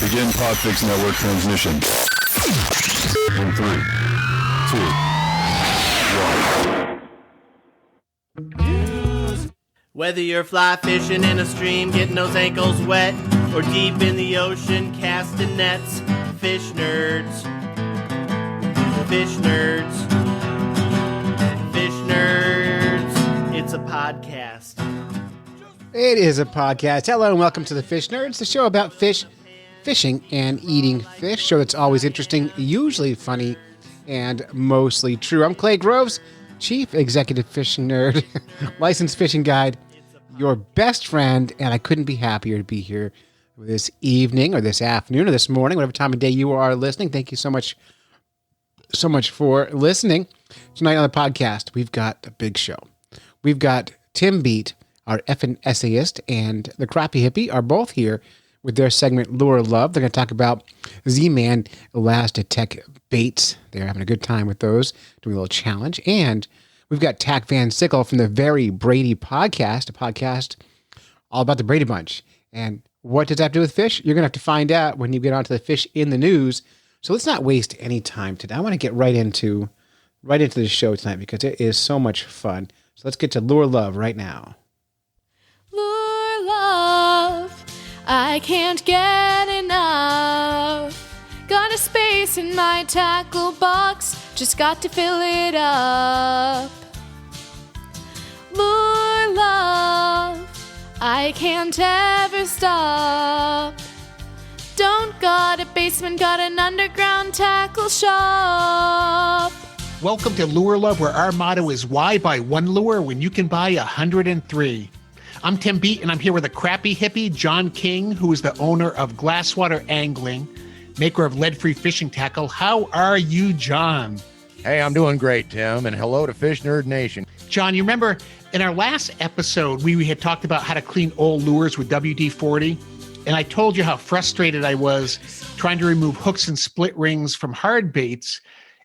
Begin Podfix Network transmission. In 3, 2, 1. Whether you're fly fishing in a stream, getting those ankles wet, or deep in the ocean casting nets, fish nerds. Fish nerds. Fish nerds. It's a podcast. It is a podcast. Hello and welcome to the Fish Nerds, the show about fish, fishing, and eating fish. Show that's always interesting, usually funny, and mostly true. I'm Clay Groves, Chief Executive Fishing Nerd, Licensed Fishing Guide, your best friend, and I couldn't be happier to be here this evening or this afternoon or this morning, whatever time of day you are listening. Thank you so much for listening. Tonight on the podcast, we've got a big show. We've got Tim Bete, our effing essayist, and the Crappie Hippie are both here with their segment Lure Love. They're going to talk about Z-Man ElaZtech baits. They're having a good time with those, doing a little challenge. And we've got Tach Van Sickle from the Very Brady Podcast, a podcast all about the Brady Bunch. And what does that have to do with fish? You're going to have to find out when you get onto the fish in the news. So let's not waste any time today. I want to get right into the show tonight because it is so much fun. So let's get to Lure Love right now. Lure love, I can't get enough. Got a space in my tackle box, just got to fill it up. Lure love, I can't ever stop. Don't got a basement, got an underground tackle shop. Welcome to Lure Love, where our motto is why buy one lure when you can buy 103. I'm Tim Bete, and I'm here with a Crappie Hippie, John King, who is the owner of Glasswater Angling, maker of lead-free fishing tackle. How are you, John? Hey, I'm doing great, Tim, and hello to Fish Nerd Nation. John, you remember in our last episode, we had talked about how to clean old lures with WD-40, and I told you how frustrated I was trying to remove hooks and split rings from hard baits.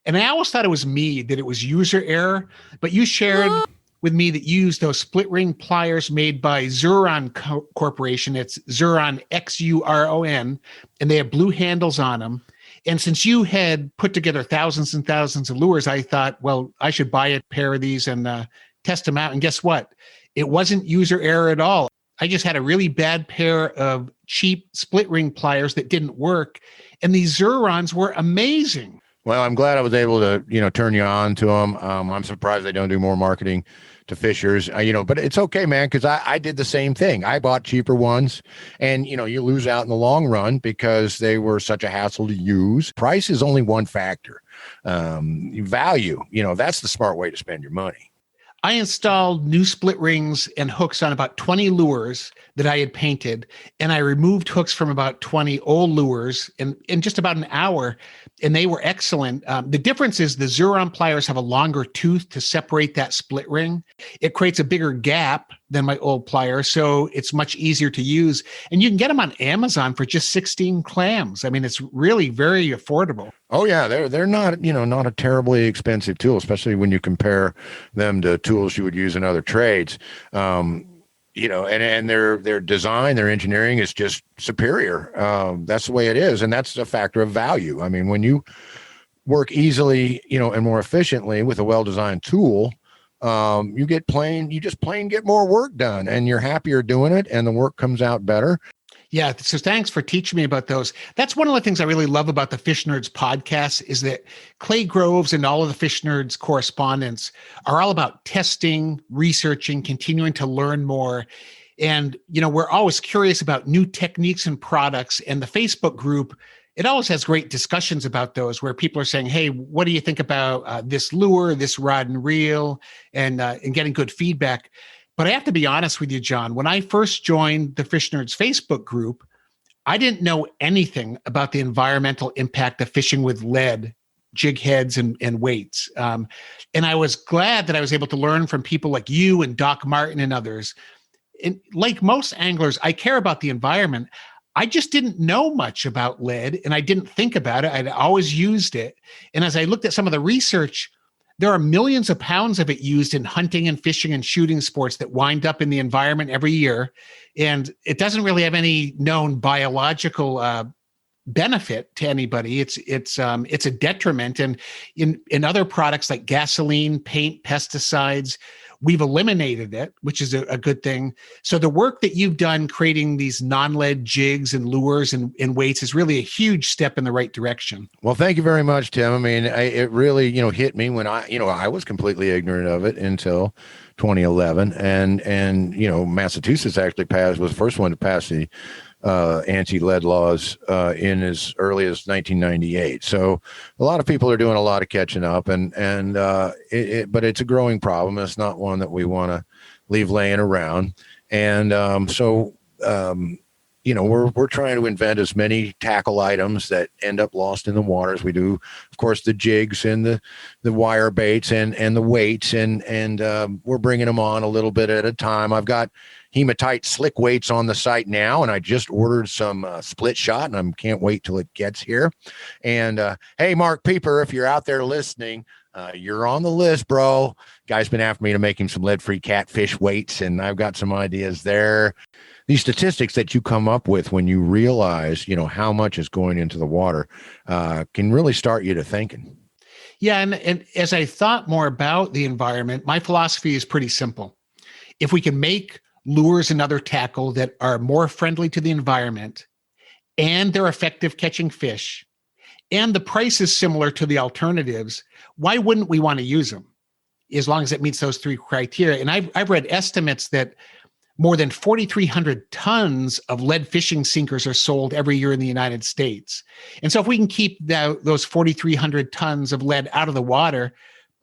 And I always thought it was me, that it was user error, but you shared with me that you used those split ring pliers made by Xuron Corporation. It's Xuron, Xuron, and they have blue handles on them. And since you had put together thousands and thousands of lures, I thought, well, I should buy a pair of these and test them out. And guess what? It wasn't user error at all. I just had a really bad pair of cheap split ring pliers that didn't work. And these Xurons were amazing. Well, I'm glad I was able to, turn you on to them. I'm surprised they don't do more marketing to fishers, but it's okay, man, because I did the same thing. I bought cheaper ones and, you lose out in the long run because they were such a hassle to use. Price is only one factor. Value, that's the smart way to spend your money. I installed new split rings and hooks on about 20 lures that I had painted, and I removed hooks from about 20 old lures in just about an hour, and they were excellent. The difference is the Xuron pliers have a longer tooth to separate that split ring. It creates a bigger gap than my old pliers, so it's much easier to use. And you can get them on Amazon for just 16 clams. I mean, it's really very affordable. Oh yeah, they're not, not a terribly expensive tool, especially when you compare them to tools you would use in other trades. And their design, their engineering is just superior. That's the way it is. And that's a factor of value. I mean, when you work easily, and more efficiently with a well-designed tool, you just plain get more work done and you're happier doing it and the work comes out better. Yeah. So thanks for teaching me about those. That's one of the things I really love about the Fish Nerds podcast is that Clay Groves and all of the Fish Nerds correspondents are all about testing, researching, continuing to learn more. And, we're always curious about new techniques and products. And the Facebook group, it always has great discussions about those where people are saying, hey, what do you think about this lure, this rod and reel, and getting good feedback. But I have to be honest with you, John, when I first joined the Fish Nerds Facebook group, I didn't know anything about the environmental impact of fishing with lead, jig heads, and weights. And I was glad that I was able to learn from people like you and Doc Martin and others. And like most anglers, I care about the environment. I just didn't know much about lead and I didn't think about it. I'd always used it. And as I looked at some of the research, there are millions of pounds of it used in hunting and fishing and shooting sports that wind up in the environment every year. And it doesn't really have any known biological benefit to anybody. It's a detriment. And in other products like gasoline, paint, pesticides, we've eliminated it, which is a good thing. So the work that you've done creating these non-lead jigs and lures and weights is really a huge step in the right direction. Well, thank you very much, Tim. I mean, it really, hit me when I was completely ignorant of it until 2011. And Massachusetts actually was the first one to pass the anti-lead laws in as early as 1998. So a lot of people are doing a lot of catching up, but it's a growing problem. It's not one that we want to leave laying around. And we're trying to invent as many tackle items that end up lost in the water as we do. Of course, the jigs and the wire baits and the weights, and we're bringing them on a little bit at a time. I've got hematite slick weights on the site now, and I just ordered some split shot, and I can't wait till it gets here. And hey, Mark Pieper, if you're out there listening, you're on the list, bro. Guy's been after me to make him some lead-free catfish weights, and I've got some ideas there. These statistics that you come up with when you realize, how much is going into the water can really start you to thinking. Yeah, and as I thought more about the environment, my philosophy is pretty simple. If we can make lures and other tackle that are more friendly to the environment, and they're effective catching fish, and the price is similar to the alternatives, why wouldn't we want to use them? As long as it meets those three criteria. And I've read estimates that more than 4,300 tons of lead fishing sinkers are sold every year in the United States. And so if we can keep those 4,300 tons of lead out of the water,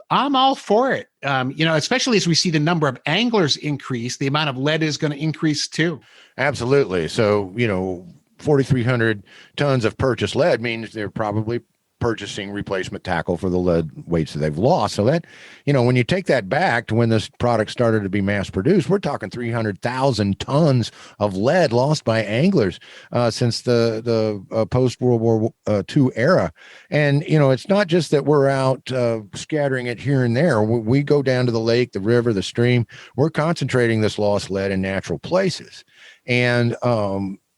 I'm all for it. Especially as we see the number of anglers increase, the amount of lead is going to increase too. Absolutely. So, 4,300 tons of purchased lead means they're probably purchasing replacement tackle for the lead weights that they've lost. So that, when you take that back to when this product started to be mass produced, we're talking 300,000 tons of lead lost by anglers since the post-World War II era. And, it's not just that we're out scattering it here and there. We go down to the lake, the river, the stream. We're concentrating this lost lead in natural places. And,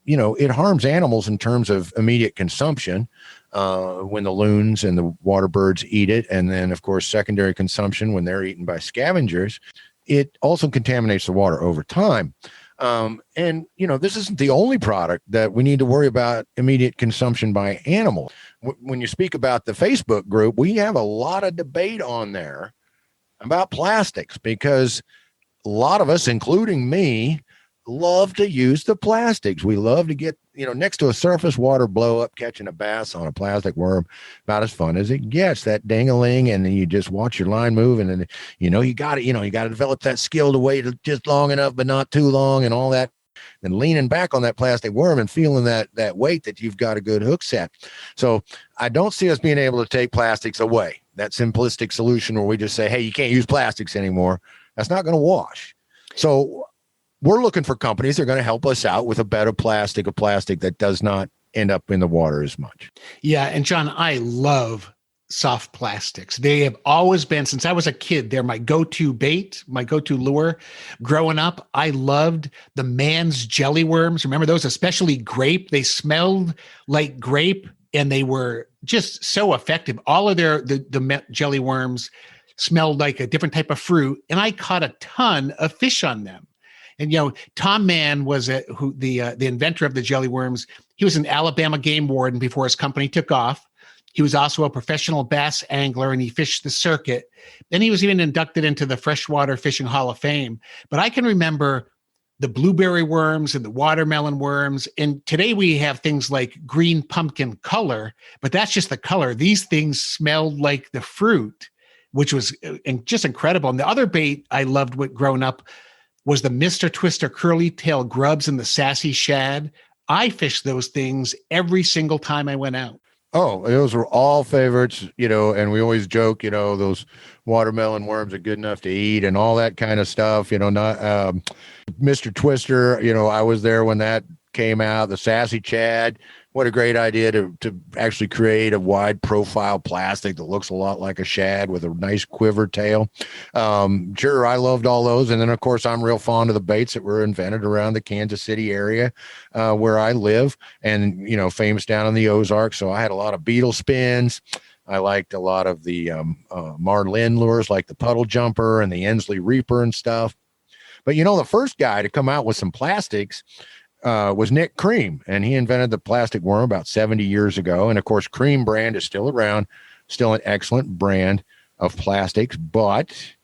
it harms animals in terms of immediate consumption when the loons and the water birds eat it. And then, of course, secondary consumption when they're eaten by scavengers. It also contaminates the water over time. This isn't the only product that we need to worry about immediate consumption by animals. When you speak about the Facebook group, we have a lot of debate on there about plastics because a lot of us, including me, love to use the plastics. We love to get, next to a surface water blow up, catching a bass on a plastic worm, about as fun as it gets. That ding-a-ling, and then you just watch your line move, and then, you got to develop that skill to wait just long enough, but not too long, and all that. And leaning back on that plastic worm and feeling that weight that you've got a good hook set. So I don't see us being able to take plastics away. That simplistic solution where we just say, hey, you can't use plastics anymore. That's not going to wash. So we're looking for companies that are going to help us out with a better plastic, a plastic that does not end up in the water as much. Yeah. And John, I love soft plastics. They have always been, since I was a kid, they're my go-to bait, my go-to lure. Growing up, I loved the Man's jelly worms. Remember those, especially grape? They smelled like grape and they were just so effective. All of the jelly worms smelled like a different type of fruit. And I caught a ton of fish on them. And, Tom Mann was the inventor of the jelly worms. He was an Alabama game warden before his company took off. He was also a professional bass angler, and he fished the circuit. Then he was even inducted into the Freshwater Fishing Hall of Fame. But I can remember the blueberry worms and the watermelon worms. And today we have things like green pumpkin color, but that's just the color. These things smelled like the fruit, which was just incredible. And the other bait I loved growing up was the Mr. Twister curly tail grubs and the sassy shad. I fished those things every single time I went out. Oh, those were all favorites, and we always joke, those watermelon worms are good enough to eat and all that kind of stuff, not Mr. Twister. I was there when that came out, the Sassy Chad. What a great idea to actually create a wide profile plastic that looks a lot like a shad with a nice quiver tail. Sure, I loved all those. And then, of course, I'm real fond of the baits that were invented around the Kansas City area where I live and, famous down in the Ozarks. So I had a lot of beetle spins. I liked a lot of the Marlin lures like the Puddle Jumper and the Ensley Reaper and stuff. But, the first guy to come out with some plastics was Nick Cream, and he invented the plastic worm about 70 years ago. And of course, Cream brand is still around, still an excellent brand of plastics. But,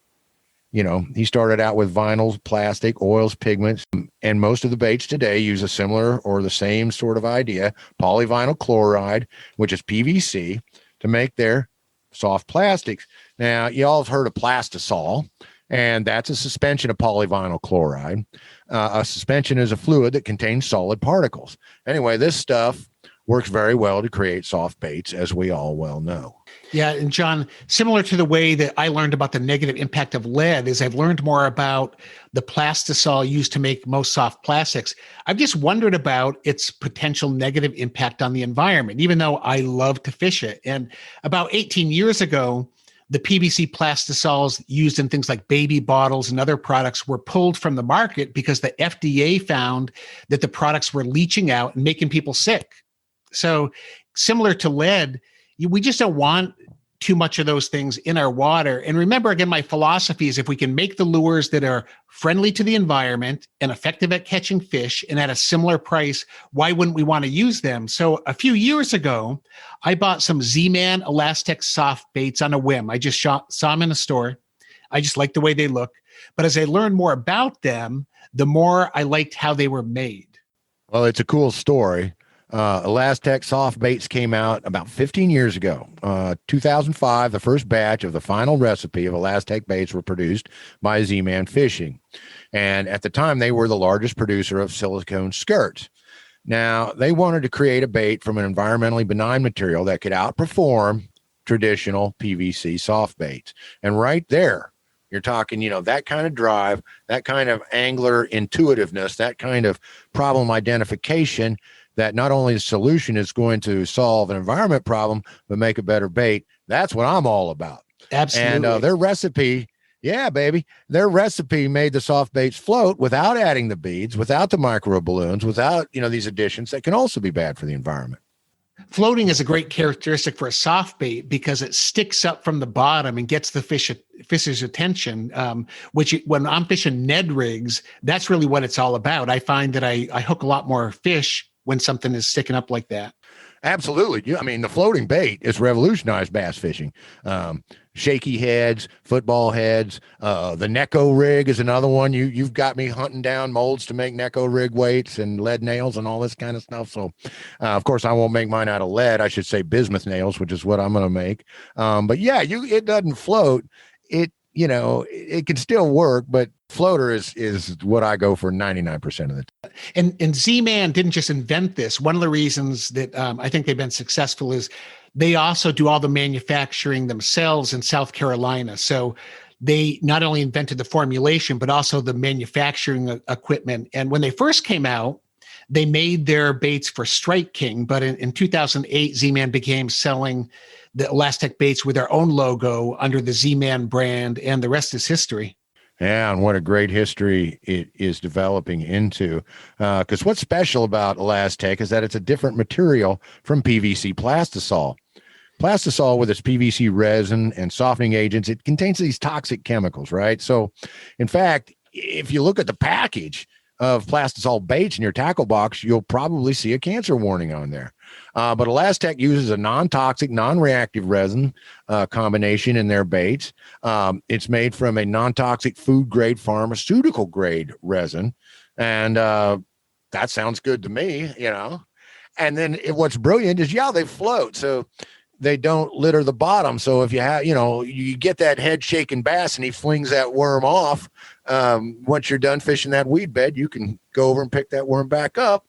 he started out with vinyls, plastic, oils, pigments, and most of the baits today use a similar or the same sort of idea, polyvinyl chloride, which is PVC, to make their soft plastics. Now, you all have heard of plastisol, and that's a suspension of polyvinyl chloride. A suspension is a fluid that contains solid particles. Anyway, this stuff works very well to create soft baits, as we all well know. Yeah, and John, similar to the way that I learned about the negative impact of lead, is I've learned more about the plastisol used to make most soft plastics. I've just wondered about its potential negative impact on the environment, even though I love to fish it. And about 18 years ago, the PVC plastisols used in things like baby bottles and other products were pulled from the market because the FDA found that the products were leaching out and making people sick. So similar to lead, we just don't want too much of those things in our water. And remember, again, my philosophy is if we can make the lures that are friendly to the environment and effective at catching fish and at a similar price, why wouldn't we want to use them? So a few years ago, I bought some Z-Man ElaZtech soft baits on a whim. I just saw them in a store. I just liked the way they look. But as I learned more about them, the more I liked how they were made. Well, it's a cool story. ElaZtech soft baits came out about 15 years ago. 2005, the first batch of the final recipe of ElaZtech baits were produced by Z-Man Fishing. And at the time, they were the largest producer of silicone skirts. Now, they wanted to create a bait from an environmentally benign material that could outperform traditional PVC soft baits. And right there, you're talking, that kind of drive, that kind of angler intuitiveness, that kind of problem identification, that not only the solution is going to solve an environment problem, but make a better bait. That's what I'm all about. Absolutely. And their recipe, yeah, baby, their recipe made the soft baits float without adding the beads, without the micro balloons, without, these additions that can also be bad for the environment. Floating is a great characteristic for a soft bait because it sticks up from the bottom and gets the fish's attention, which when I'm fishing Ned rigs, that's really what it's all about. I find that I hook a lot more fish when something is sticking up like that. Absolutely. The floating bait has revolutionized bass fishing. Shaky heads, football heads. The Necco rig is another one. You've got me hunting down molds to make Necco rig weights and lead nails and all this kind of stuff. So, of course, I won't make mine out of lead. I should say bismuth nails, which is what I'm going to make. But yeah, it doesn't float. It can still work, but floater is what I go for 99% of the time. And Z-Man didn't just invent this. One of the reasons that I think they've been successful is they also do all the manufacturing themselves in South Carolina. So they not only invented the formulation, but also the manufacturing equipment. And when they first came out, they made their baits for Strike King. But in 2008, Z-Man began selling the ElaZtech baits with their own logo under the Z-Man brand, and the rest is history. Yeah, and what a great history it is developing into. Because what's special about ElaZtech is that it's a different material from PVC plastisol. Plastisol, with its PVC resin and softening agents, it contains these toxic chemicals, right? So, in fact, if you look at the package of plastisol baits in your tackle box, you'll probably see a cancer warning on there. But ElaZtech uses a non-toxic, non-reactive resin combination in their baits. It's made from a non-toxic food-grade, pharmaceutical-grade resin. And that sounds good to me, And then what's brilliant is, they float. So they don't litter the bottom. So if you have, you get that head shaking bass and he flings that worm off, once you're done fishing that weed bed, you can go over and pick that worm back up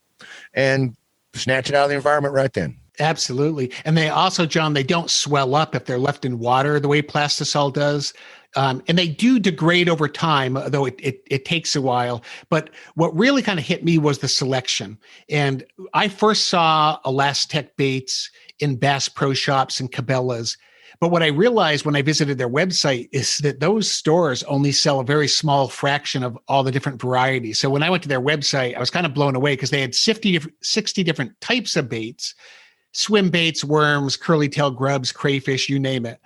and snatch it out of the environment right then. Absolutely. And they also, John, they don't swell up if they're left in water the way plastisol does. And they do degrade over time, though it takes a while. But what really kind of hit me was the selection. And I first saw ElaZtech baits in Bass Pro Shops and Cabela's. But what I realized when I visited their website is that those stores only sell a very small fraction of all the different varieties. So when I went to their website, I was kind of blown away because they had 60 different types of baits: swim baits, worms, curly tail grubs, crayfish, you name it.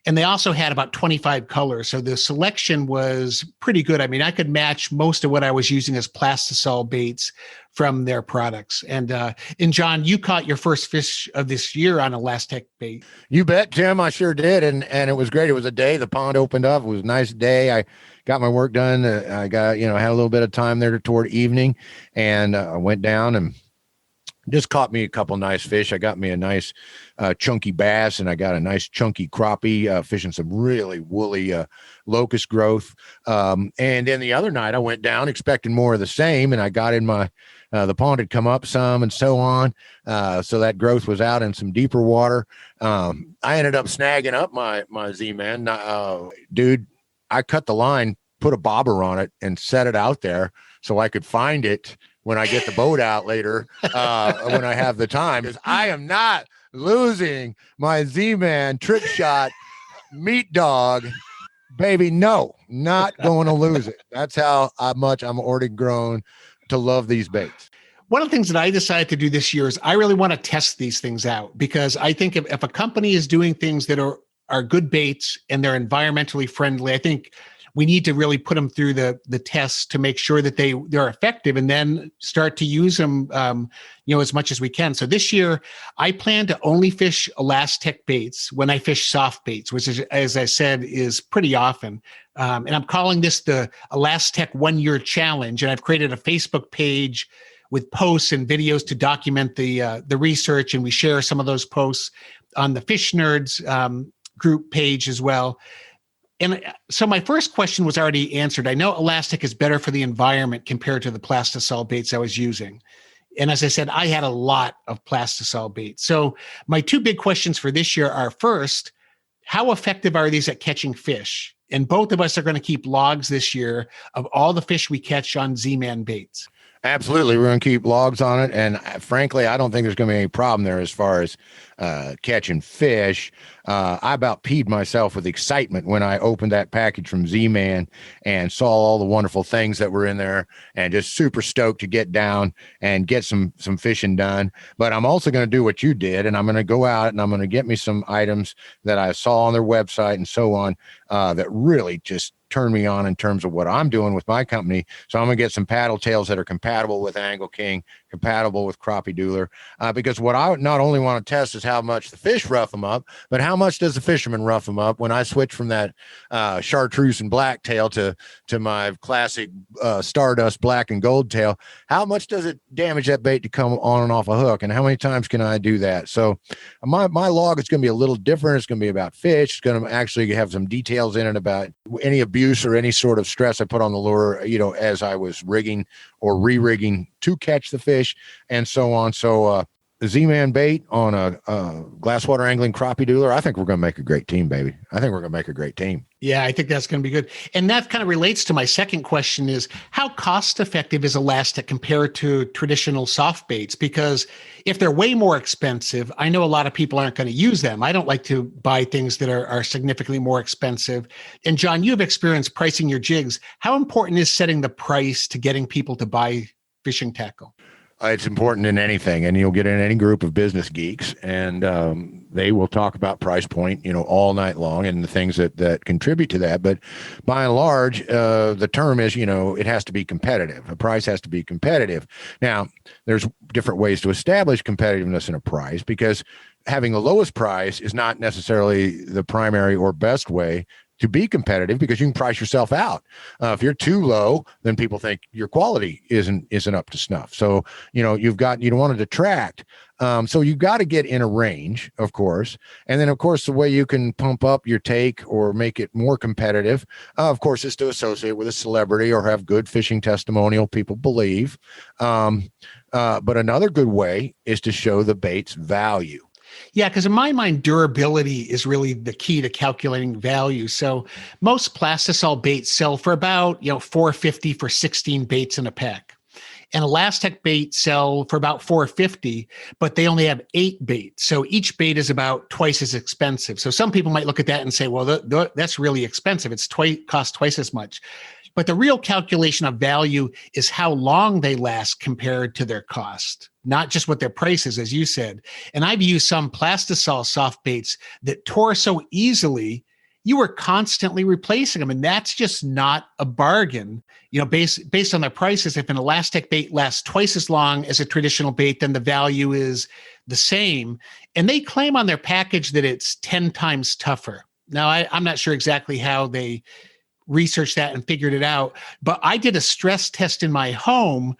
And they also had about 25 colors. So the selection was pretty good. I mean, I could match most of what I was using as plastisol baits from their products. And John, you caught your first fish of this year on ElaZtech bait. You bet, Tim. I sure did. And it was great. It was a day the pond opened up. It was a nice day. I got my work done. I got, had a little bit of time there toward evening, and I went down and just caught me a couple nice fish. I got me a nice chunky bass, and I got a nice chunky crappie, fishing some really woolly locust growth. And then the other night I went down expecting more of the same, and I got in my, the pond had come up some and so on. So that growth was out in some deeper water. I ended up snagging up my Z-Man. Dude, I cut the line, put a bobber on it, and set it out there so I could find it when I get the boat out later, when I have the time. Because I am not losing my Z-Man trick shot meat dog, baby. No, not going to lose it. That's how much I'm already grown to love these baits. One of the things that I decided to do this year is I really want to test these things out, because I think if a company is doing things that are good baits and they're environmentally friendly, I think we need to really put them through the tests to make sure that they're effective, and then start to use them, as much as we can. So this year, I plan to only fish ElaZtech baits when I fish soft baits, which is, as I said, is pretty often. And I'm calling this the ElaZtech 1 year challenge. And I've created a Facebook page with posts and videos to document the research, and we share some of those posts on the Fish Nerds group page as well. And so my first question was already answered. I know ElaZtech is better for the environment compared to the plastisol baits I was using. And as I said, I had a lot of plastisol baits. So my two big questions for this year are, first, how effective are these at catching fish? And both of us are going to keep logs this year of all the fish we catch on Z-Man baits. Absolutely. We're going to keep logs on it. And frankly, I don't think there's going to be any problem there as far as catching fish. I about peed myself with excitement when I opened that package from Z-Man and saw all the wonderful things that were in there, and just super stoked to get down and get some fishing done. But I'm also going to do what you did, and I'm going to go out and I'm going to get me some items that I saw on their website and so on that really just turn me on in terms of what I'm doing with my company. So I'm going to get some paddle tails that are compatible with Angle King, compatible with Crappie Doodler, because what I not only want to test is how much the fish rough them up, but how much does the fisherman rough them up when I switch from that chartreuse and black tail to my classic Stardust black and gold tail. How much does it damage that bait to come on and off a hook, and how many times can I do that? So my log is going to be a little different. It's going to be about fish. It's going to actually have some details in it about any abuse or any sort of stress I put on the lure, as I was rigging or re-rigging to catch the fish and so on. So the Z-Man bait on a glasswater angling crappie doodler, I think we're going to make a great team, baby. I think we're going to make a great team. Yeah, I think that's going to be good. And that kind of relates to my second question is, how cost effective is ElaZtech compared to traditional soft baits? Because if they're way more expensive, I know a lot of people aren't going to use them. I don't like to buy things that are significantly more expensive. And John, you have experience pricing your jigs. How important is setting the price to getting people to buy fishing tackle? It's important in anything, and you'll get in any group of business geeks, and they will talk about price point, all night long, and the things that contribute to that. But by and large, the term is, it has to be competitive. A price has to be competitive. Now, there's different ways to establish competitiveness in a price, because having the lowest price is not necessarily the primary or best way to be competitive, because you can price yourself out. If you're too low, then people think your quality isn't up to snuff. So, you don't want to detract. So you've got to get in a range, of course. And then, of course, the way you can pump up your take or make it more competitive, of course, is to associate with a celebrity or have good fishing testimonial people believe. But another good way is to show the bait's value. Yeah, because in my mind, durability is really the key to calculating value. So most plastisol baits sell for about, $4.50 for 16 baits in a pack. And ElaZtech baits sell for about $4.50, but they only have 8 baits. So each bait is about twice as expensive. So some people might look at that and say, well, that's really expensive. It's costs twice as much. But the real calculation of value is how long they last compared to their cost, not just what their price is, as you said. And I've used some plastisol soft baits that tore so easily, you were constantly replacing them. And that's just not a bargain. Based on their prices, if an ElaZtech bait lasts twice as long as a traditional bait, then the value is the same. And they claim on their package that it's 10 times tougher. Now, I'm not sure exactly how they researched that and figured it out, but I did a stress test in my home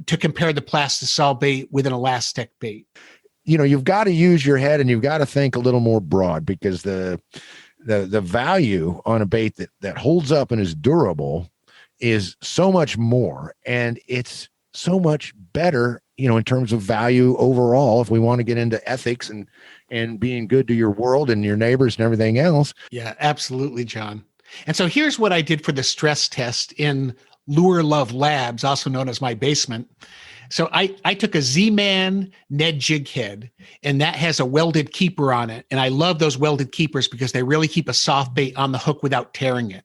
to compare the plastisol bait with an ElaZtech bait. You've got to use your head and you've got to think a little more broad, because the value on a bait that holds up and is durable is so much more, and it's so much better, in terms of value overall, if we want to get into ethics and being good to your world and your neighbors and everything else. Yeah, absolutely, John. And so here's what I did for the stress test in Lure Love Labs, also known as my basement. So I took a Z-Man Ned jig head, and that has a welded keeper on it. And I love those welded keepers because they really keep a soft bait on the hook without tearing it.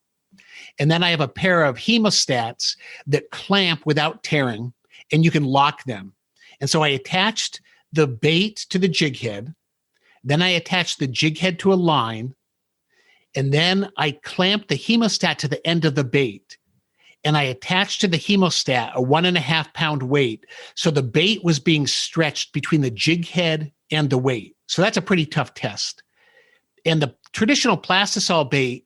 And then I have a pair of hemostats that clamp without tearing, and you can lock them. And so I attached the bait to the jig head. Then I attached the jig head to a line. And then I clamped the hemostat to the end of the bait. And I attached to the hemostat a 1.5 pound weight. So the bait was being stretched between the jig head and the weight. So that's a pretty tough test. And the traditional plastisol bait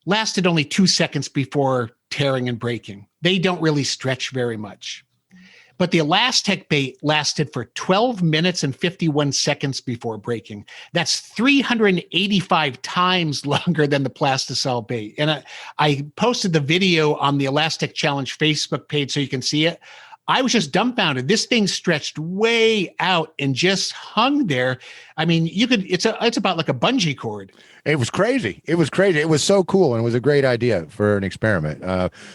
lasted only 2 seconds before tearing and breaking. They don't really stretch very much. But the ElaZtech bait lasted for 12 minutes and 51 seconds before breaking. That's 385 times longer than the plastisol bait. And I posted the video on the ElaZtech Challenge Facebook page so you can see it. I was just dumbfounded. This thing stretched way out and just hung there. I mean, it's about like a bungee cord. It was crazy. It was so cool. And it was a great idea for an experiment.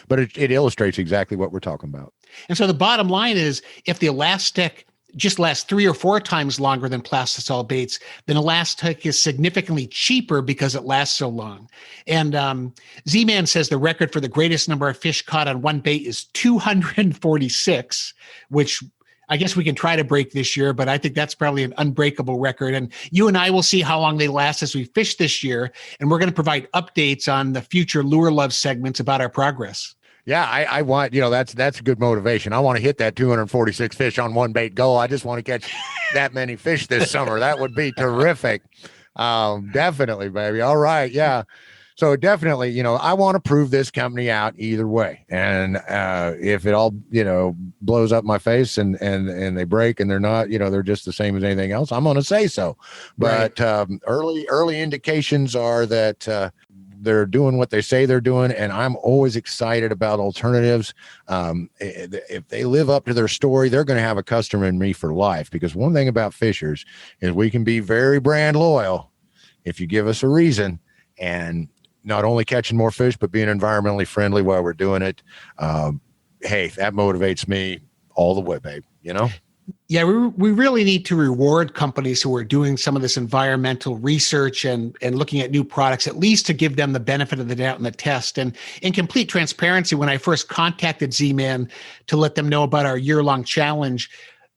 But it illustrates exactly what we're talking about. And so the bottom line is, if the ElaZtech just lasts 3 or 4 times longer than plastisol baits, then ElaZtech is significantly cheaper because it lasts so long. And Z-Man says the record for the greatest number of fish caught on one bait is 246, which I guess we can try to break this year, but I think that's probably an unbreakable record. And you and I will see how long they last as we fish this year. And we're going to provide updates on the future Lure Love segments about our progress. Yeah, I want, that's good motivation. I want to hit that 246 fish on one bait goal. I just want to catch that many fish this summer. That would be terrific. Definitely, baby. All right. Yeah. So definitely, I want to prove this company out either way. And if it all, blows up my face and they break and they're not, they're just the same as anything else, I'm going to say so. But early indications are that they're doing what they say they're doing, and I'm always excited about alternatives. If they live up to their story, they're going to have a customer in me for life, because one thing about fishers is we can be very brand loyal if you give us a reason, and not only catching more fish, but being environmentally friendly while we're doing it. Hey, that motivates me all the way, babe, Yeah, we really need to reward companies who are doing some of this environmental research and looking at new products, at least to give them the benefit of the doubt in the test. And in complete transparency, when I first contacted Z-Man to let them know about our year-long challenge,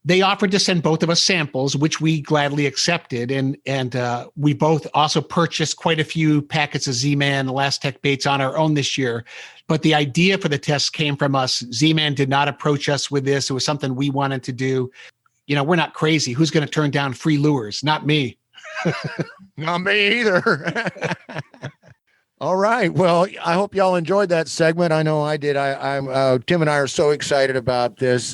they offered to send both of us samples, which we gladly accepted. And we both also purchased quite a few packets of Z-Man ElaZtech baits on our own this year. But the idea for the test came from us. Z-Man did not approach us with this. It was something we wanted to do. We're not crazy. Who's going to turn down free lures? Not me. Not me either. All right. Well, I hope y'all enjoyed that segment. I know I did. Tim and I are so excited about this.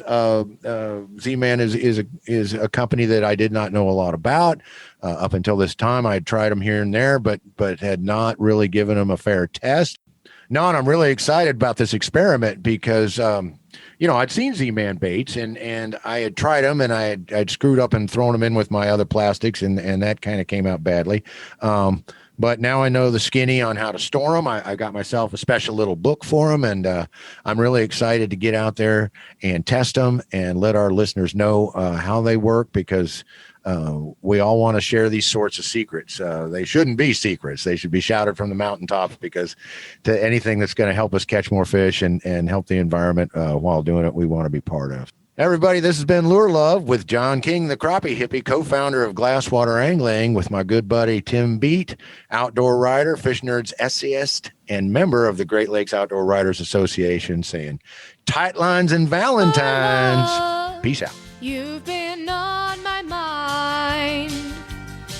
Z-Man is a company that I did not know a lot about up until this time. I had tried them here and there, but had not really given them a fair test. No, and I'm really excited about this experiment because I'd seen Z-Man baits and I had tried them, and I'd screwed up and thrown them in with my other plastics, and that kind of came out badly. But now I know the skinny on how to store them. I got myself a special little book for them, and I'm really excited to get out there and test them and let our listeners know how they work, because we all want to share these sorts of secrets. They shouldn't be secrets. They should be shouted from the mountaintops, because to anything that's going to help us catch more fish and help the environment while doing it, we want to be part of. Everybody, this has been Lure Love with John King, the Crappie Hippie, co-founder of Glasswater Angling, with my good buddy Tim Bete, outdoor rider, Fish Nerds essayist, and member of the Great Lakes Outdoor Writers Association, saying tight lines and Valentine's. Peace out. You've been on my mind.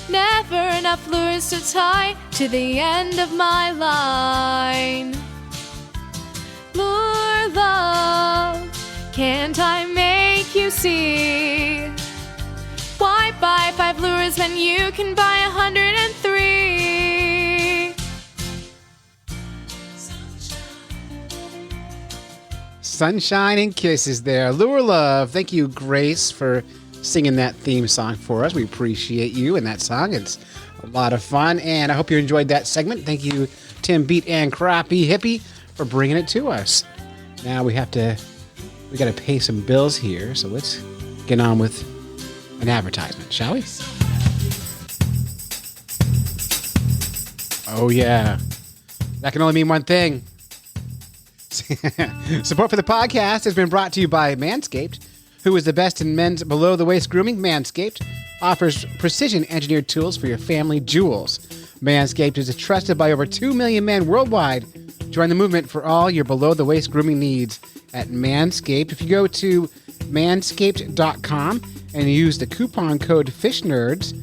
Never enough lures to tie to the end of my line. Lure Love, can't I make you see? Why buy 5 lures when you can buy 103? Sunshine and kisses there. Lure Love. Thank you, Grace, for singing that theme song for us. We appreciate you and that song. It's a lot of fun, and I hope you enjoyed that segment. Thank you, Tim Bete and Crappie Hippie, for bringing it to us. Now we got to pay some bills here, so let's get on with an advertisement, shall we? Oh, yeah. That can only mean one thing. Support for the podcast has been brought to you by Manscaped, who is the best in men's below-the-waist grooming. Manscaped offers precision-engineered tools for your family jewels. Manscaped is trusted by over 2 million men worldwide. Join the movement for all your below-the-waist grooming needs at Manscaped. If you go to manscaped.com and you use the coupon code FISHNERDS,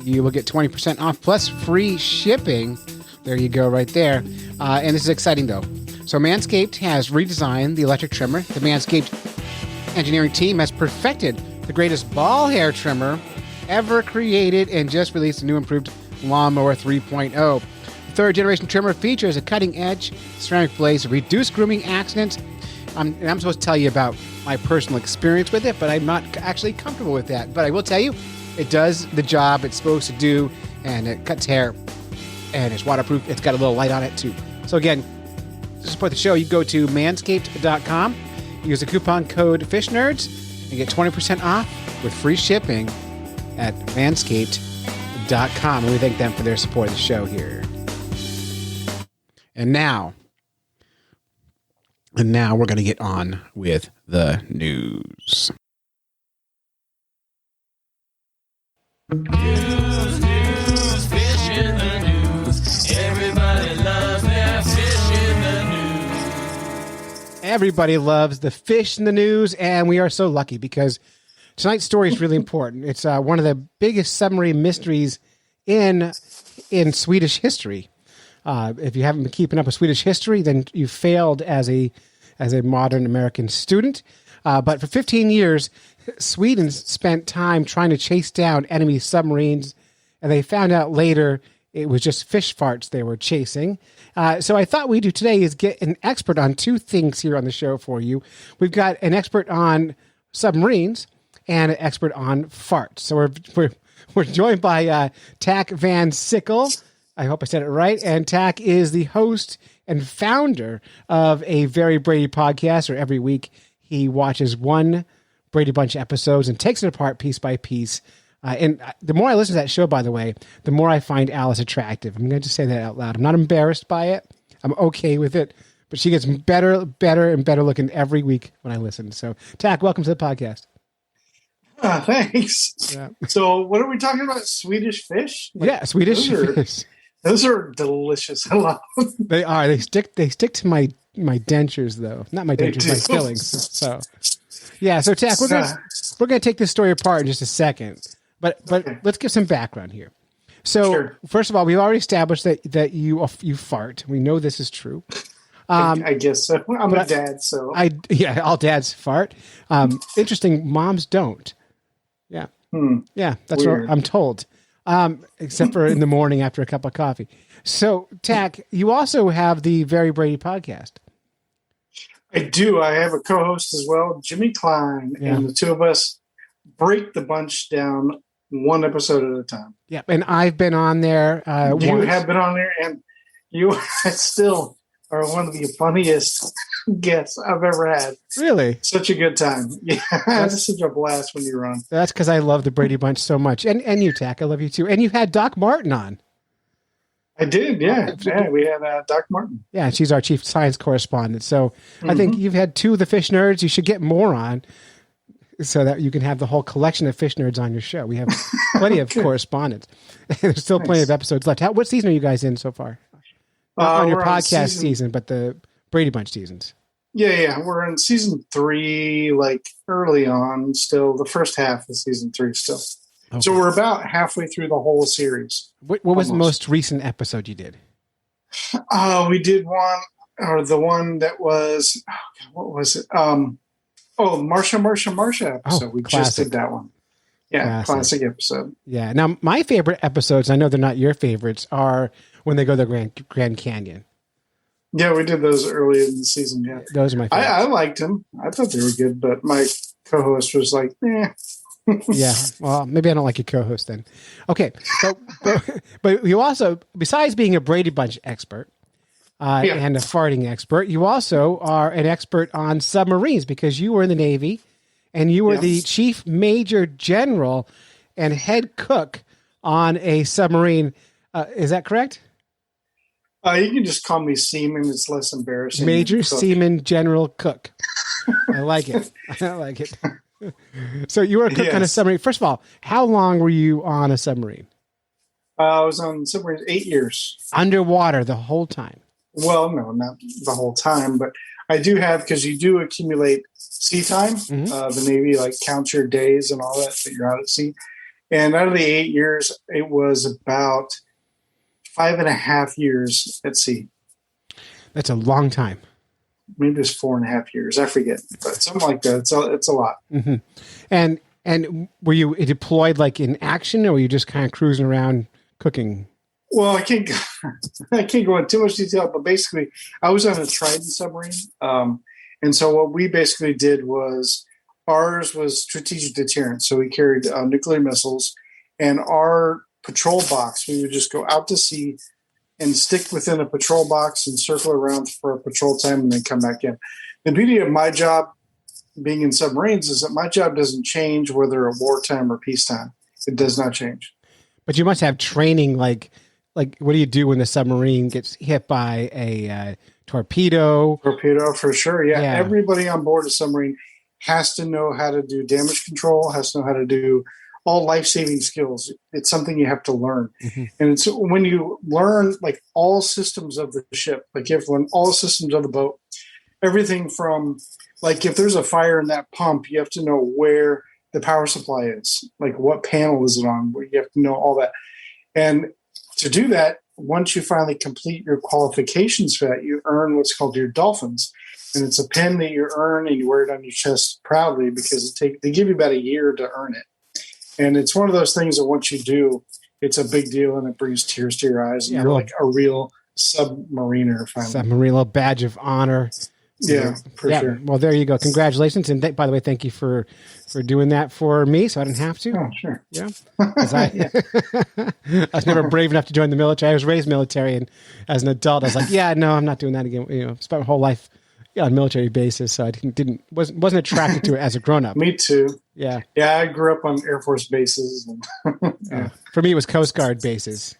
you will get 20% off plus free shipping. There you go, right there. And this is exciting, though. So Manscaped has redesigned the electric trimmer. The Manscaped engineering team has perfected the greatest ball hair trimmer ever created and just released a new improved Lawnmower 3.0. The third-generation trimmer features a cutting-edge ceramic blade to reduce grooming accidents. I'm supposed to tell you about my personal experience with it, but I'm not actually comfortable with that. But I will tell you, it does the job it's supposed to do, and it cuts hair, and it's waterproof. It's got a little light on it, too. So again, to support the show, you go to manscaped.com, use the coupon code FISHNERDS, and get 20% off with free shipping at manscaped.com. And we thank them for their support of the show here. And now we're going to get on with the news. News, fish in the news. Everybody loves their fish in the news. Everybody loves the fish in the news, and we are so lucky because tonight's story is really important. It's one of the biggest submarine mysteries in Swedish history. If you haven't been keeping up with Swedish history, then you failed as a modern American student. But for 15 years, Sweden spent time trying to chase down enemy submarines, and they found out later it was just fish farts they were chasing. So I thought we'd do today is get an expert on two things here on the show for you. We've got an expert on submarines and an expert on farts. So we're joined by Tach Van Sickle. I hope I said it right. And Tach is the host and founder of a Very Brady Podcast, where every week he watches one Brady Bunch episodes and takes it apart piece by piece. And the more I listen to that show, by the way, the more I find Alice attractive. I'm going to just say that out loud. I'm not embarrassed by it. I'm okay with it. But she gets better, and better looking every week when I listen. So, Tach, welcome to the podcast. Thanks. Yeah. So, what are we talking about? Swedish fish? Yeah, Swedish fish. Those are delicious. I love them. They are. They stick to my dentures, though. Not my dentures, my fillings. So, yeah. So, Tach, we're gonna take this story apart in just a second. But Okay. let's give some background here. So, Sure. First of all, we've already established that you fart. We know this is true. I guess so. I'm a dad, so. All dads fart. Interesting. Moms don't. Yeah. Yeah. That's Weird. what I'm told. Except for in the morning after a cup of coffee. So, Tach, you also have the Very Brady Podcast. I do. I have a co-host as well, Jimmy Klein, and the two of us break the bunch down one episode at a time. Yeah, and I've been on there. You have been on there, and you still are one of the funniest guests I've ever had. Really? Such a good time. Yeah, it's such a blast when you're on. That's because I love the Brady Bunch so much. And you, Tach, I love you too. And you had Doc Martin on. I did, yeah. Yeah, we had Doc Martin. Yeah, she's our chief science correspondent. So I think you've had two of the fish nerds. You should get more on so that you can have the whole collection of fish nerds on your show. We have plenty of correspondents. There's still plenty of episodes left. What season are you guys in so far? Not on your podcast season, but the Brady Bunch seasons. Yeah. We're in season 3, like early on still, the first half of season 3 still. Okay. So we're about halfway through the whole series. What was the most recent episode you did? We did one, or the one that was, what was it? Marsha episode. We just did that one. Yeah, classic episode. Yeah. Now, my favorite episodes, I know they're not your favorites, are when they go to the Grand Canyon. Yeah, we did those early in the season. Yeah, those are my favorites. I liked them. I thought they were good, but my co-host was like, Yeah, well, maybe I don't like your co-host then. Okay, but you also, besides being a Brady Bunch expert and a farting expert, you also are an expert on submarines because you were in the Navy and you were the chief major general and head cook on a submarine. Is that correct? You can just call me Seaman. It's less embarrassing. Major Seaman General Cook. I like it. I like it. So you were a cook on a submarine. First of all, how long were you on a submarine? I was on submarines 8 years. Underwater the whole time? Well, no, not the whole time, but I do have, because you do accumulate sea time. The Navy counts your days and all that you're out at sea. And out of the 8 years, it was about 5.5 years at sea. That's a long time. Maybe it's 4.5 years. I forget, but something like that. It's a lot. Mm-hmm. And were you deployed in action, or were you just kind of cruising around cooking? Well, I can't go into too much detail, but basically, I was on a Trident submarine, and so what we basically did was ours was strategic deterrence. So we carried nuclear missiles, and our patrol box, we would just go out to sea and stick within a patrol box and circle around for a patrol time and then come back in. The beauty of my job being in submarines is that my job doesn't change whether at wartime or peacetime. It does not change. But you must have training, like what do you do when the submarine gets hit by a torpedo? Torpedo, for sure, yeah. Everybody on board a submarine has to know how to do damage control, has to know how to do all life-saving skills. It's something you have to learn. Mm-hmm. And it's when you learn all systems of the ship, you have to learn all systems of the boat, everything from if there's a fire in that pump, you have to know where the power supply is, what panel is it on, you have to know all that. And to do that, once you finally complete your qualifications for that, you earn what's called your dolphins. And it's a pin that you earn and you wear it on your chest proudly because they give you about a year to earn it. And it's one of those things that once you do, it's a big deal and it brings tears to your eyes. And you're a real submariner finally. Submarine, little badge of honor. Yeah, for sure. Well, there you go. Congratulations. And by the way, thank you for doing that for me so I didn't have to. Oh, sure. Yeah. I was never brave enough to join the military. I was raised military. And as an adult, I was like, no, I'm not doing that again. Spent my whole life on military bases. So I wasn't attracted to it as a grown up. Me too. Yeah. Yeah. I grew up on Air Force bases. For me, it was Coast Guard bases,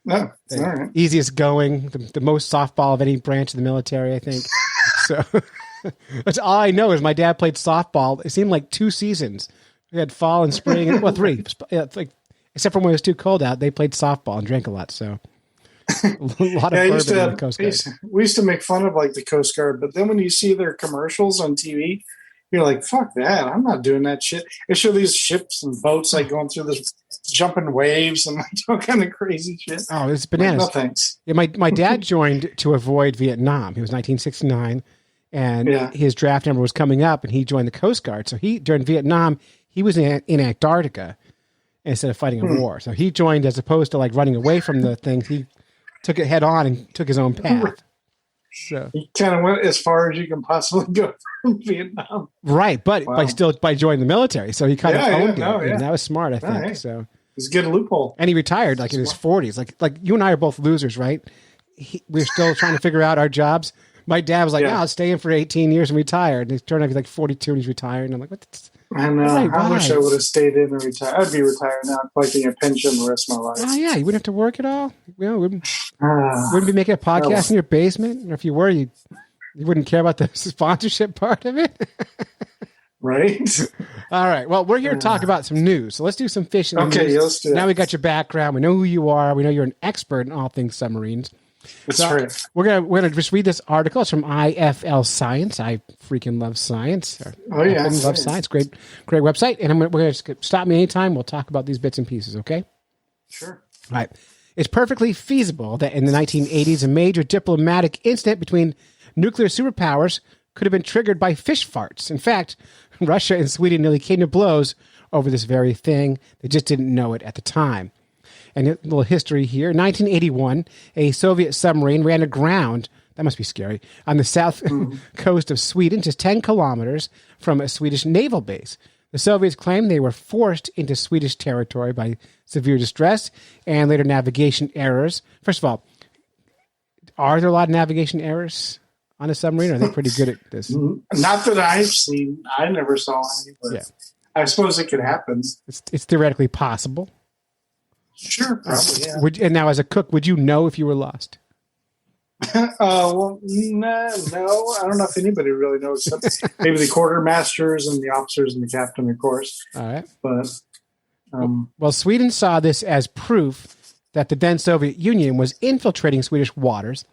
No, all right. Easiest going, the most softball of any branch of the military, I think. So that's all I know is my dad played softball. It seemed like 2 seasons. We had fall and spring, and 3. Except for when it was too cold out, they played softball and drank a lot. So a lot of bourbon in the Coast Guard. We used to make fun of the Coast Guard, but then when you see their commercials on TV, you're like, fuck that. I'm not doing that shit. They show these ships and boats going through this jumping waves and all kind of crazy shit. Oh, it's bananas. No thanks. Yeah, my dad joined to avoid Vietnam. He was 1969 and his draft number was coming up and he joined the Coast Guard. So during Vietnam, he was in Antarctica instead of fighting a war. So he joined as opposed to running away from the things. He took it head on and took his own path. So you kind of went as far as you can possibly go from Vietnam. Right, but by joining the milmilitary. So he kind of owned it. Yeah. And that was smart, I think. So it's a good loophole. And he retired like in his 40s. Like you and I are both losers, right? We're still trying to figure out our jobs. My dad was like, I'll stay in for 18 years and retire. And he turned out he's like 42 and he's retired. And I'm like, what? I know. I wish I would have stayed in and retired. I'd be retired now, collecting a pension the rest of my life. Oh, yeah. You wouldn't have to work at all. You know, wouldn't be making a podcast in your basement. Or if you were, you wouldn't care about the sponsorship part of it. Right. All right. Well, we're here to talk about some news. So let's do some fishing. Okay, news. let's do that. Now we got your background. We know who you are. We know you're an expert in all things submarines. That's right. We're gonna just read this article. It's from IFL Science. I freaking love science. Oh yeah, I love science. Great website. And we're gonna stop me anytime. We'll talk about these bits and pieces. Okay. Sure. All right. It's perfectly feasible that in the 1980s, a major diplomatic incident between nuclear superpowers could have been triggered by fish farts. In fact, Russia and Sweden nearly came to blows over this very thing. They just didn't know it at the time. And a little history here. 1981, a Soviet submarine ran aground, that must be scary, on the south coast of Sweden, just 10 kilometers from a Swedish naval base. The Soviets claimed they were forced into Swedish territory by severe distress and later navigation errors. First of all, are there a lot of navigation errors on a submarine? Or are they pretty good at this? Not that I've seen. I never saw any, but I suppose it could happen. It's theoretically possible. Sure, probably, yeah. And now, as a cook, would you know if you were lost? Well, no. I don't know if anybody really knows. Except maybe the quartermasters and the officers and the captain, of course. All right. But well, Sweden saw this as proof that the then Soviet Union was infiltrating Swedish waters.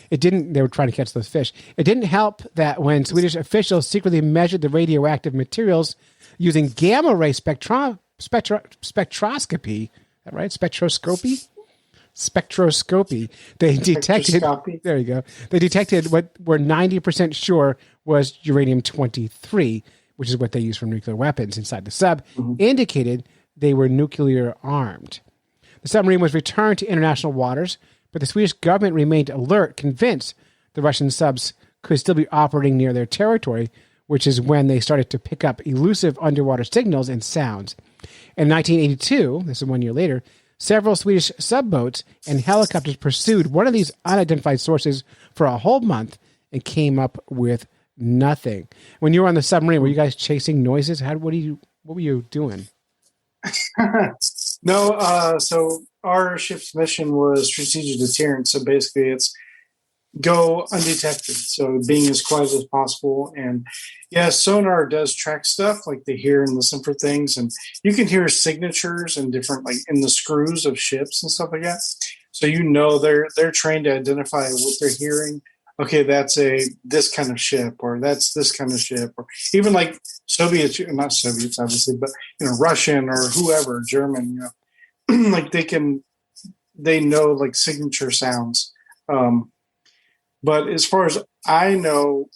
They were trying to catch those fish. It didn't help that when Swedish officials secretly measured the radioactive materials using gamma ray spectroscopy. Is that right? Spectroscopy. They detected. There you go. They detected what we're 90% sure was uranium-23, which is what they use for nuclear weapons inside the sub. Indicated they were nuclear armed. The submarine was returned to international waters, but the Swedish government remained alert, convinced the Russian subs could still be operating near their territory, which is when they started to pick up elusive underwater signals and sounds. In 1982, this is 1 year later, several Swedish subboats and helicopters pursued one of these unidentified sources for a whole month and came up with nothing. When you were on the submarine, were you guys chasing noises? What were you doing? No, so our ship's mission was strategic deterrence. So basically it's go undetected. So being as quiet as possible. And sonar does track stuff, like they hear and listen for things. And you can hear signatures and different, like in the screws of ships and stuff like that. So they're trained to identify what they're hearing. Okay, that's this kind of ship, or that's this kind of ship, or even like Soviets, not Soviets obviously, but Russian or whoever, German, like they know like signature sounds. But as far as I know,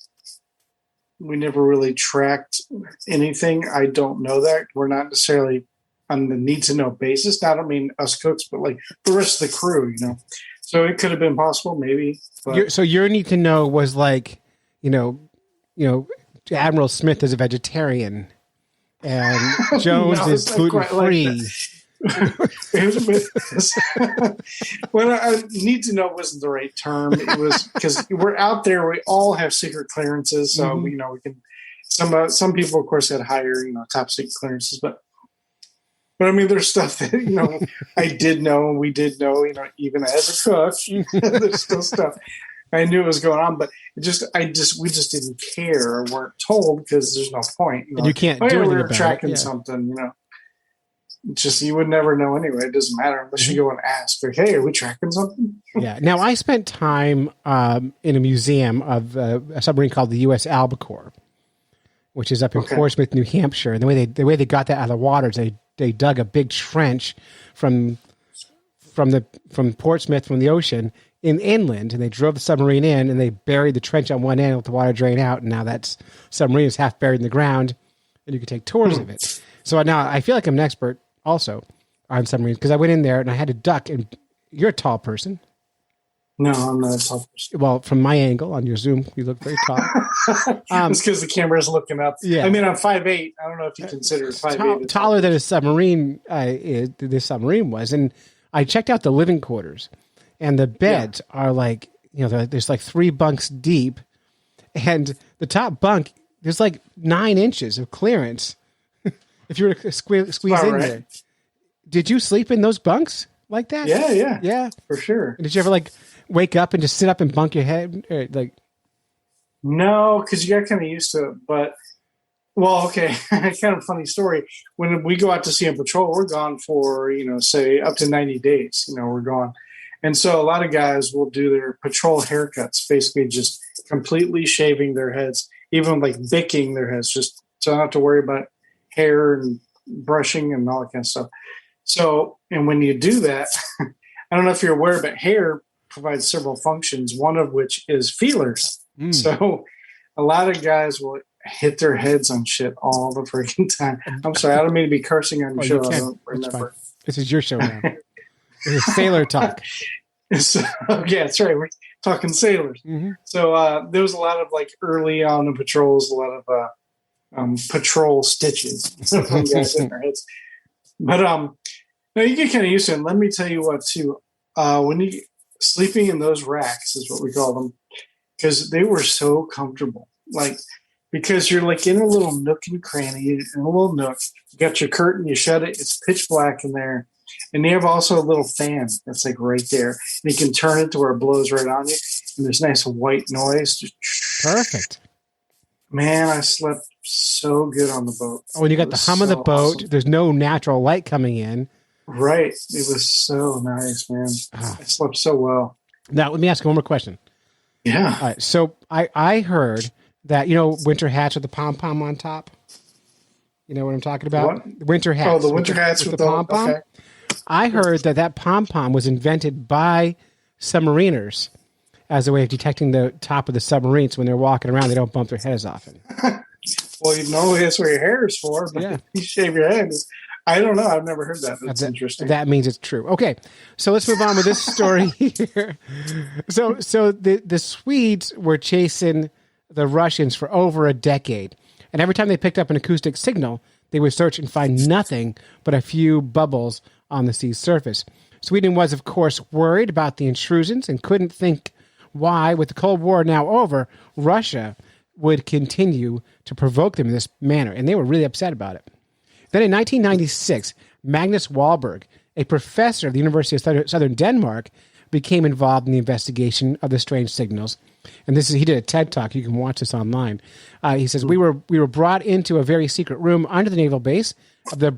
we never really tracked anything. I don't know that. We're not necessarily on the need to know basis. Now, I don't mean us cooks, but like the rest of the crew, So it could have been possible, maybe. But. So your need to know was like, Admiral Smith is a vegetarian and Jones is gluten free. Well, I need to know wasn't the right term. It was because we're out there. We all have secret clearances, so we can. Some people, of course, had higher, top secret clearances, but I mean, there's stuff that I did know, we did know, even as a cook, there's still stuff I knew what was going on, but we just didn't care or weren't told because there's no point. And you can't do anything we were about tracking it. something, Just you would never know anyway. It doesn't matter unless you go and ask. Like, hey, are we tracking something? Yeah. Now I spent time in a museum of a submarine called the U.S. Albacore, which is up in Portsmouth, New Hampshire. And the way they got that out of the water is they dug a big trench from Portsmouth, from the ocean inland, and they drove the submarine in and they buried the trench on one end and let the water drain out. And now that submarine is half buried in the ground, and you can take tours of it. So now I feel like I'm an expert also on submarines because I went in there and I had to duck, and you're a tall person. No, I'm not a tall person. Well, from my angle on your Zoom, you look very tall. It's because the camera's looking up. Yeah. I mean, I'm 5'8". I don't know if you consider 5'8". Taller than a submarine. This submarine was, and I checked out the living quarters, and the beds are like, there's like 3 bunks deep, and the top bunk there's like 9 inches of clearance. If you were to squeeze in there, did you sleep in those bunks like that? Yeah, for sure. And did you ever like wake up and just sit up and bunk your head? Or, like, no, because you got kind of used to it. But well, okay, kind of funny story. When we go out to sea on patrol, we're gone for say up to 90 days. We're gone, and so a lot of guys will do their patrol haircuts, basically just completely shaving their heads, even like bicking their heads, just so I don't have to worry about hair and brushing and all that kind of stuff. So, and when you do that, I don't know if you're aware, but hair provides several functions, one of which is feelers. So a lot of guys will hit their heads on shit all the freaking time. I'm sorry, I don't mean to be cursing on your show. I don't remember. This is your show now. This is sailor talk. So, yeah, that's right. We're talking sailors. Mm-hmm. So there was a lot of like early on in patrols, a lot of patrol stitches from guys hitting their heads. But no, you get kind of used to it. And let me tell you what, too. When you sleeping in those racks is what we call them, because they were so comfortable. Like, because you're like in a little nook and cranny, in a little nook. You got your curtain, you shut it. It's pitch black in there. And they have also a little fan that's like right there. And you can turn it to where it blows right on you. And there's nice white noise. Just perfect. Man, I slept so good on the boat. Oh, and you got the hum of the boat. Awesome. There's no natural light coming in. Right. It was so nice, man. I slept so well. Now, let me ask you one more question. Yeah. All right. So I heard that, winter hats with the pom-pom on top. You know what I'm talking about? What? Winter hats. Oh, the winter hats with the pom-pom. Okay. I heard that pom-pom was invented by submariners as a way of detecting the top of the submarines. When they're walking around, they don't bump their heads often. Well, that's where your hair is for, but yeah. You shave your head. I don't know. I've never heard that. That's interesting. That means it's true. Okay, so let's move on with this story here. So the Swedes were chasing the Russians for over a decade. And every time they picked up an acoustic signal, they would search and find nothing but a few bubbles on the sea's surface. Sweden was, of course, worried about the intrusions and couldn't think why, with the Cold War now over, Russia would continue to provoke them in this manner. And they were really upset about it. Then in 1996, Magnus Wahlberg, a professor of the University of Southern Denmark, became involved in the investigation of the strange signals. And he did a TED Talk. You can watch this online. He says, we were brought into a very secret room under the naval base of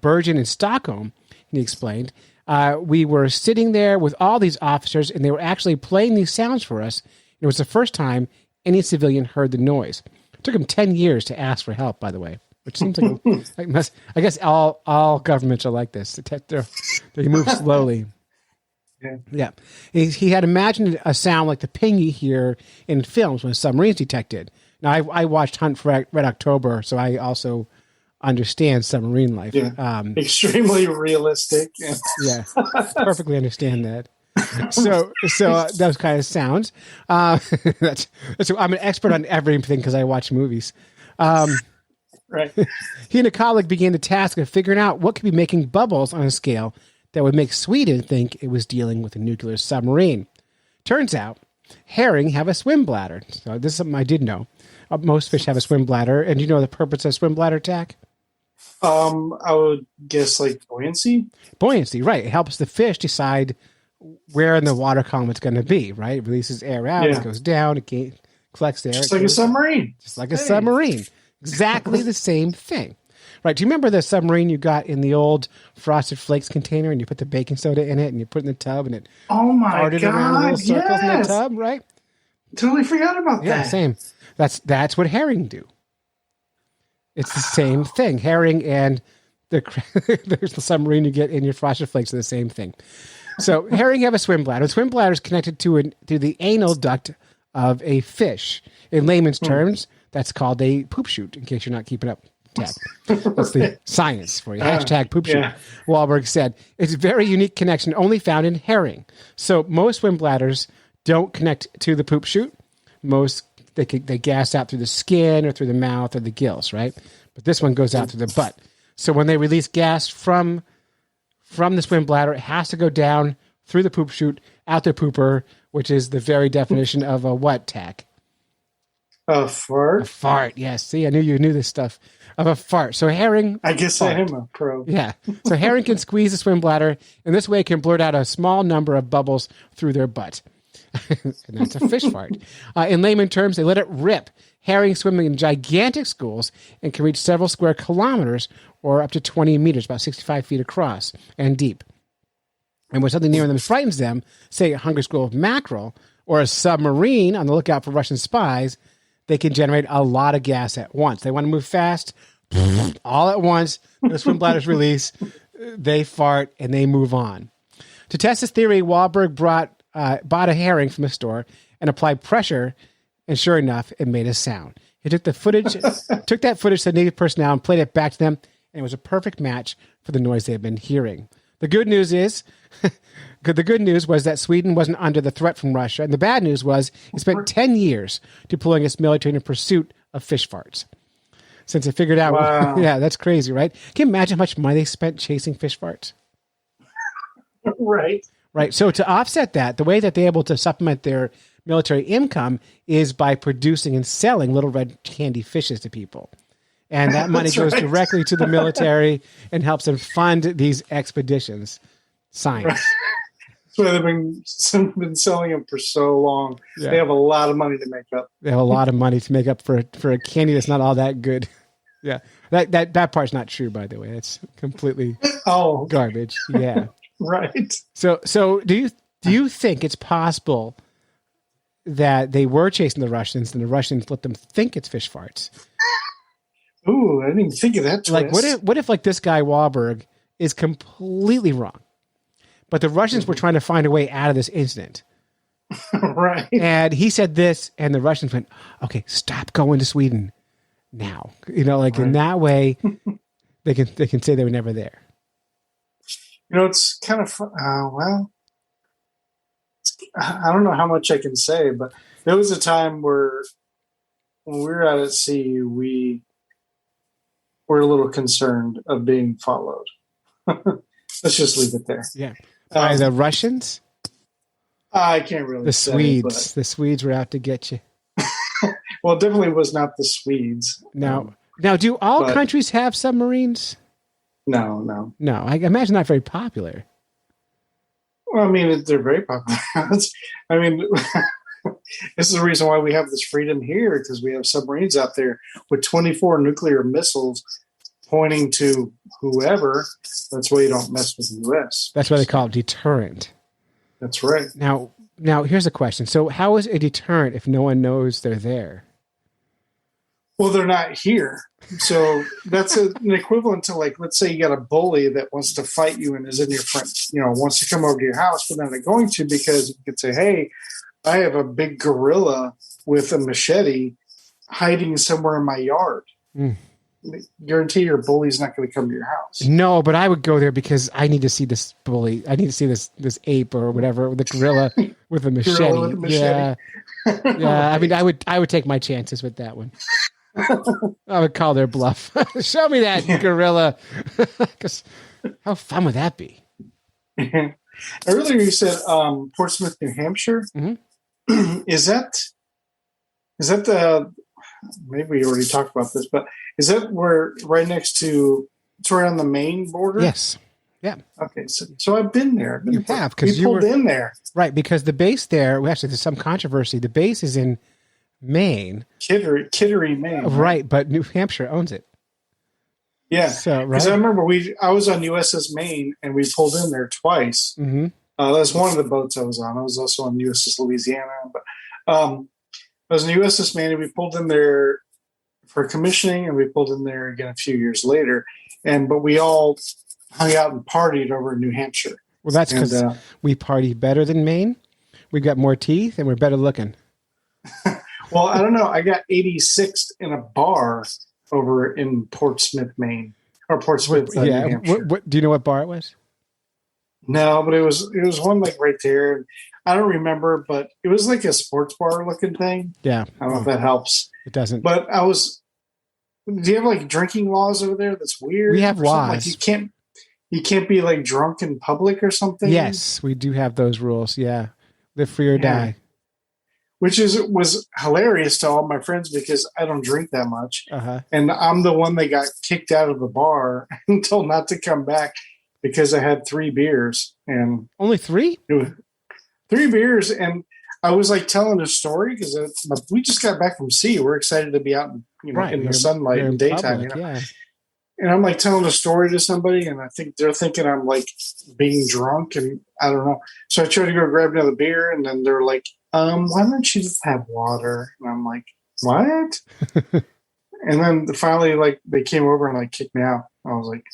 Bergen in Stockholm, he explained. We were sitting there with all these officers, and they were actually playing these sounds for us. It was the first time any civilian heard the noise. It took him 10 years to ask for help, by the way, which seems like I guess all governments are like this. They move slowly. Yeah. He had imagined a sound like the ping you hear in films when submarines detected. Now, I watched Hunt for Red October, so I also understand submarine life. Yeah. Extremely realistic. Yeah, perfectly understand that. So those kind of sounds. That's I'm an expert on everything because I watch movies. Right. He and a colleague began the task of figuring out what could be making bubbles on a scale that would make Sweden think it was dealing with a nuclear submarine. Turns out, herring have a swim bladder. So this is something I did know. Most fish have a swim bladder. And do you know the purpose of swim bladder, Tach? I would guess like buoyancy. Buoyancy, right. It helps the fish decide where in the water column it's going to be, right? It releases air out, It goes down, it collects air. Just like a submarine. Just like a submarine. Exactly the same thing. Right. Do you remember the submarine you got in the old Frosted Flakes container and you put the baking soda in it and you put it in the tub and it farted around in little circles in the tub, right? Totally forgot about that. Yeah, same. That's what herring do. It's the same thing. Herring and there's the submarine you get in your Frosted Flakes are the same thing. So herring have a swim bladder. The swim bladder is connected to the anal duct of a fish. In layman's terms, that's called a poop chute, in case you're not keeping up tech. That's the science for you. Hashtag poop shoot. Wahlberg said, it's a very unique connection only found in herring. So most swim bladders don't connect to the poop chute. Most, they gas out through the skin or through the mouth or the gills, right? But this one goes out through the butt. So when they release gas from the swim bladder, it has to go down through the poop chute, out the pooper, which is the very definition of a what, Tach? A fart? A fart, yes. See, I knew you knew this stuff. Of a fart. So herring... I guess fart. I am a pro. Yeah. So herring can squeeze the swim bladder, and this way it can blurt out a small number of bubbles through their butt. And that's a fish fart. In layman terms, they let it rip. Herring swim in gigantic schools and can reach several square kilometers or up to 20 meters, about 65 feet across and deep. And when something near them frightens them, say a hungry school of mackerel or a submarine on the lookout for Russian spies, they can generate a lot of gas at once. They want to move fast, all at once. The swim bladders release, they fart, and they move on. To test this theory, Wahlberg bought a herring from a store and applied pressure, and sure enough, it made a sound. He took that footage to native personnel and played it back to them, and it was a perfect match for the noise they had been hearing. The good news was that Sweden wasn't under the threat from Russia, and the bad news was it spent 10 years deploying its military in pursuit of fish farts. Since it figured out, wow. Yeah, that's crazy, right? Can you imagine how much money they spent chasing fish farts? Right. Right. So to offset that, the way that they're able to supplement their military income is by producing and selling little red candy fishes to people. And that money goes directly to the military and helps them fund these expeditions. Science. Right. That's why they've been selling them for so long. Yeah. They have a lot of money to make up. They have a lot of money to make up for a candy that's not all that good. Yeah. That part's not true, by the way. It's completely garbage. Yeah. Right. So do you think it's possible that they were chasing the Russians and the Russians let them think it's fish farts? Ooh, I didn't even think of that twist. Like, what if like this guy Wahlberg is completely wrong, but the Russians were trying to find a way out of this incident, right? And he said this, and the Russians went, "Okay, stop going to Sweden now." You know, like in that way, they can say they were never there. You know, it's kind of well. I don't know how much I can say, but there was a time where when we were out at sea, we were a little concerned of being followed. Let's just leave it there. Yeah. By the Russians? I can't really say. Swedes. The Swedes were out to get you. Well, it definitely was not the Swedes. Now, do all countries have submarines? No. I imagine not very popular. Well, I mean, they're very popular. I mean, this is the reason why we have this freedom here, because we have submarines out there with 24 nuclear missiles pointing to whoever. That's why you don't mess with the U.S. That's why they call it deterrent. That's right. Now, here's a question. So how is a deterrent if no one knows they're there? Well, they're not here. So that's an equivalent to, like, let's say you got a bully that wants to fight you and is in your front, wants to come over to your house, but not going to, because you could say, hey, I have a big gorilla with a machete hiding somewhere in my yard. Guarantee your bully's not going to come to your house. No, but I would go there because I need to see this bully. I need to see this ape or whatever, the gorilla with a machete. Yeah. Yeah. I mean, I would take my chances with that one. I would call their bluff. Show me that gorilla. Because how fun would that be? Earlier you said Portsmouth, New Hampshire. Mm-hmm. Is that the? Maybe we already talked about this, but is that where right next to? It's right on the Maine border. Yes. Yeah. Okay. So I've been there. You have, because you pulled in there, right? Because the base there. Well, actually, there's some controversy. The base is in Maine, Kittery, Maine, right? But New Hampshire owns it. Yeah, so because I remember I was on USS Maine and we pulled in there twice. Mm-hmm. That's one of the boats I was on. I was also on USS Louisiana, but I was on USS Maine and we pulled in there for commissioning, and we pulled in there again a few years later. But we all hung out and partied over in New Hampshire. Well, that's because we party better than Maine. We've got more teeth and we're better looking. Well, I don't know. I got 86th in a bar over in Portsmouth, Maine, or Portsmouth, New Hampshire. What do you know what bar it was? No, but it was one like right there. I don't remember, but it was like a sports bar looking thing. Yeah. I don't know if that helps. It doesn't. But do you have like drinking laws over there? That's weird. We have laws. Like you can't be like drunk in public or something. Yes, we do have those rules. Yeah. Live free or die. Which was hilarious to all my friends because I don't drink that much. Uh-huh. And I'm the one that got kicked out of the bar and told not to come back because I had 3 beers. And only 3? It was 3 beers. And I was like telling a story because we just got back from sea. We're excited to be out in the sunlight in daytime. Public, yeah. And I'm like telling a story to somebody, and I think they're thinking I'm like being drunk, and I don't know. So I tried to go grab another beer, and then they're like, why don't you just have water? And I'm like, what? And then finally, like, they came over and like kicked me out. I was like,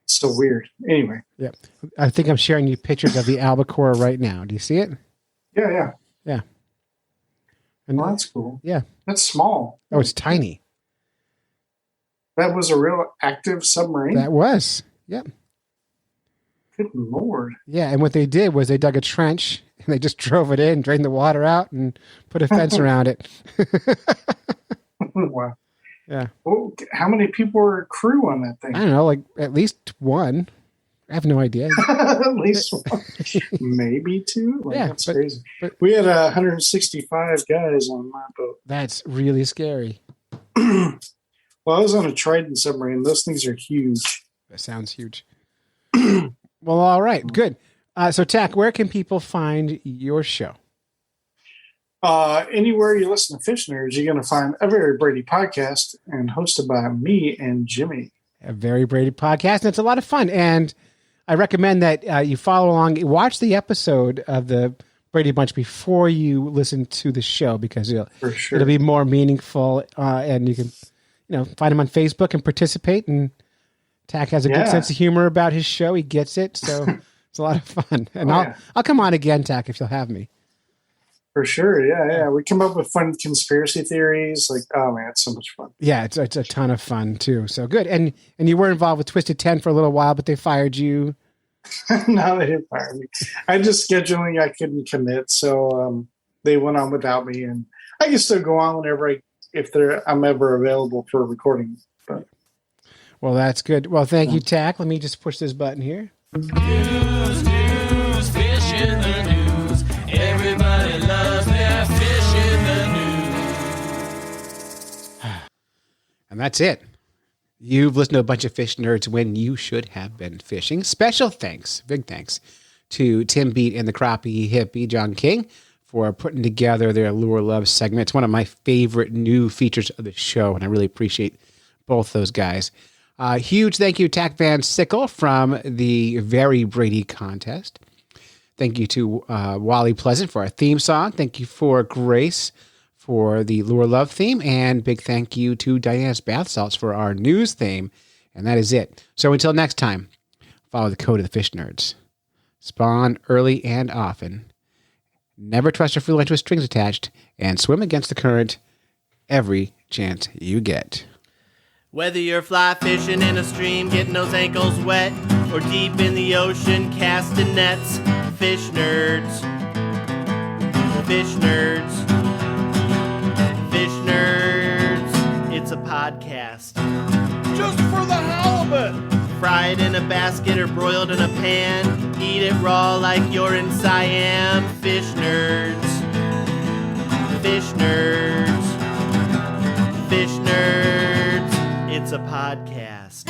so weird. Anyway. Yeah. I think I'm sharing you pictures of the albacore right now. Do you see it? Yeah. And well, that's cool. Yeah. That's small. Oh, it's tiny. That was a real active submarine? That was. Yep. Good Lord. Yeah, and what they did was they dug a trench and they just drove it in, drained the water out, and put a fence around it. Wow. Yeah. Well, how many people were crew on that thing? I don't know, like at least 1. I have no idea. At least 1. Maybe 2. Like, yeah, that's crazy. But we had 165 guys on my boat. That's really scary. Well, I was on a Trident submarine. Those things are huge. That sounds huge. Well, all right. Good. So, Tach, where can people find your show? Anywhere you listen to Fish Nerds, you're going to find a Very Brady Podcast and hosted by me and Jimmy. A Very Brady Podcast. And it's a lot of fun. And I recommend that you follow along. Watch the episode of the Brady Bunch before you listen to the show because it'll be more meaningful and you can find him on Facebook and participate. And Tach has a good sense of humor about his show. He gets it. So it's a lot of fun. And I'll come on again, Tach, if you'll have me. For sure. Yeah. We come up with fun conspiracy theories. Like, oh man, it's so much fun. Yeah. It's a ton of fun too. So good. And you were involved with Twisted 10 for a little while, but they fired you. No, they didn't fire me. I just scheduling. I couldn't commit. So they went on without me, and I can still go on whenever I'm ever available for recording. But. Well, that's good. Well, thank you, Tach. Let me just push this button here. News, fish in the news. Everybody loves their fish in the news. And that's it. You've listened to a bunch of Fish Nerds when you should have been fishing. Special thanks, big thanks, to Tim Bete and the Crappie Hippie, John King, for putting together their Lure Love segment. It's one of my favorite new features of the show, and I really appreciate both those guys. Huge thank you, Tach Van Sickle from the Very Brady contest. Thank you to Wally Pleasant for our theme song. Thank you for Grace for the Lure Love theme. And big thank you to Diana's Bath Salts for our news theme. And that is it. So until next time, follow the code of the Fish Nerds. Spawn early and often. Never trust a free lunch with strings attached. And swim against the current every chance you get. Whether you're fly fishing in a stream, getting those ankles wet, or deep in the ocean casting nets, Fish Nerds. Fish Nerds. Fish Nerds. It's a podcast. Just for the halibut! Fried in a basket or broiled in a pan. Eat it raw like you're in Siam. Fish Nerds. Fish Nerds. Fish Nerds. It's a podcast.